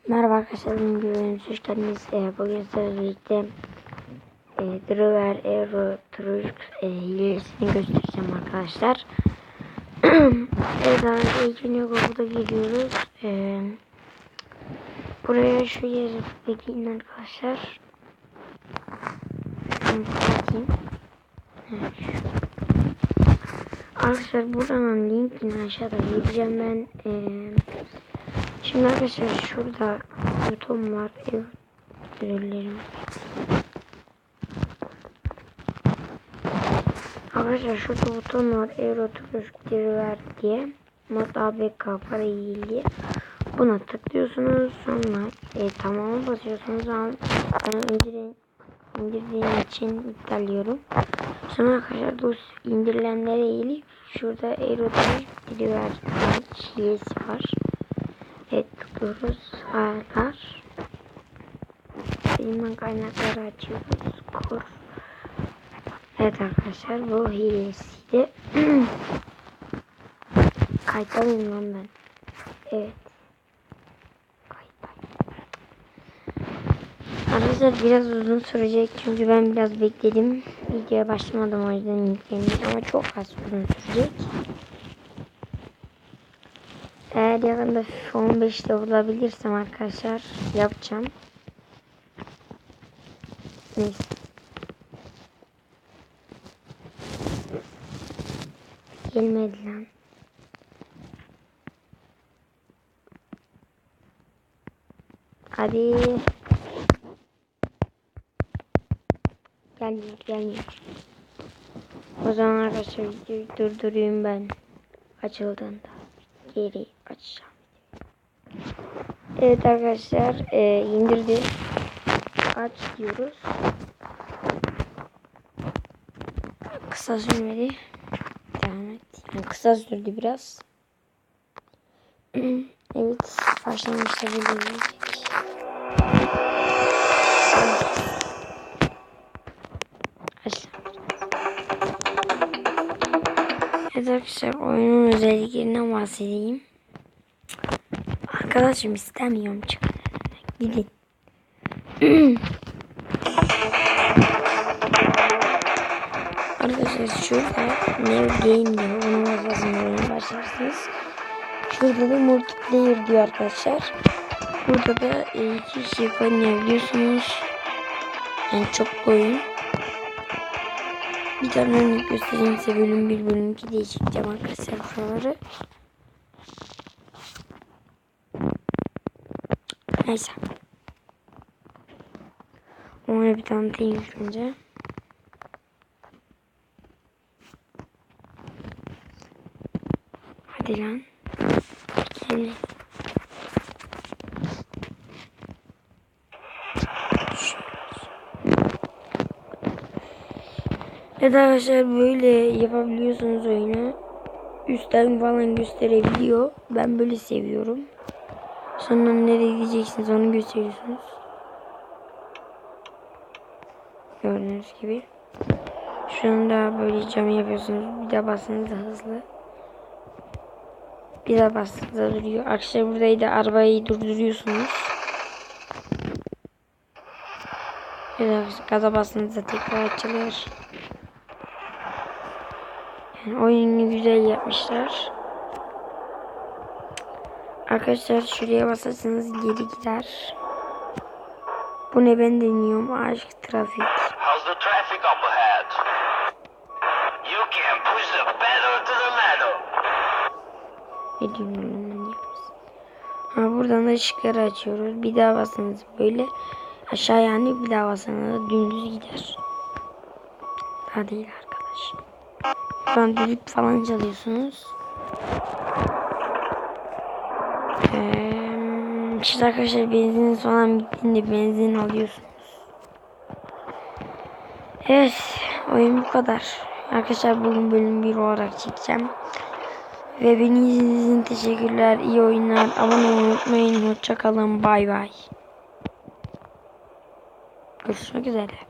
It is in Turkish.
Merhaba arkadaşlar, benim videolarımıza hoş geldiniz. Bugün sizlerle birlikte Driver Euro Truck hilesini göstereceğim arkadaşlar. Evet arkadaşlar, ilk önce Google'da giriyoruz. Buraya şu yeri bekleyin arkadaşlar. Bakayım. Arkadaşlar buranın linkini aşağıda vereceğim ben. Şimdi arkadaşlar şurada buton var. Indirilerim. Arkadaşlar şurada buton var. Euro indirilir diye. Mod ABK para hileli. Buna tıklıyorsunuz. Sonra tamamı basıyorsunuz. İndirdiğim için iptalliyorum. Sonra arkadaşlar bu indirilenlere eğilip şurada Euro indirilir hilesi var. Evet, tıklıyoruz. Ayarlar. Bilmem kaynakları açıyoruz. Kur. Evet arkadaşlar, bu hilesiydi. Kayıttayım lan ben. Evet. Kayıttayım. Arkadaşlar biraz uzun sürecek çünkü ben biraz bekledim. Videoya başlamadım, o yüzden yüklemiş ama çok az uzun sürecek. Eğer yakında 15'te bulabilirsem arkadaşlar yapacağım. Neyse. Gelmedi lan. Hadi. Gelmiyor. O zaman arkadaşlar videoyu durdurayım ben. Açıldığında geri açacağım. Evet arkadaşlar, indirdi. Aç diyoruz. Kısa sürmedi. Devam et. Yani kısa sürdü biraz. Evet, başlangıçta böyle. Evet arkadaşlar, oyunun özelliklerinden bahsedeyim. Arkadaşım istemiyorum, çıkın. Gidin. Arkadaşlar şurada New Game diyor. Onun basmasını başlarsınız. Şurada da multiplayer diyor arkadaşlar. Burada da iki kişi oynayabiliyorsunuz. Yani çok oyun. Bir tane örnek göstereyim size, bölüm 1 bölüm 2 diye çekeceğim arkadaşlar buraları. Neyse. Onu bir tanıtayım önce. Hadi lan. Gelin. Evet arkadaşlar, böyle yapabiliyorsunuz oyunu. Üstten falan gösterebiliyor. Ben böyle seviyorum. Sonra nereye gideceksiniz onu gösteriyorsunuz. Gördüğünüz gibi. Şu anda böyle cam yapıyorsunuz. Bir daha bastığınızda hızlı. Bir daha bastığınızda duruyor. Arkadaşlar buradaydı, arabayı durduruyorsunuz. Bir daha gaza bastığınızda tekrar açılıyor. Yani oyunu güzel yapmışlar. Arkadaşlar şuraya basarsanız geri gider. Bu ne, ben deniyorum. Aşk trafik. How's the traffic up ahead? You can push the pedal to the metal. Ne diyorum? Ha, buradan da ışıkları açıyoruz. Bir daha bassanız böyle aşağı, yani bir daha bassanız da dümdüz gider. Daha değil arkadaş. Buradan düdük falan çalıyorsunuz. İşte arkadaşlar benzin falan bittiğinde benzin alıyorsunuz. Evet, oyun bu kadar. Arkadaşlar bugün bölüm 1 olarak çekeceğim. Ve beni izlediğiniz için teşekkürler. İyi oyunlar. Abone olmayı unutmayın. Hoşça kalın. Bay bay. Görüşmek üzere.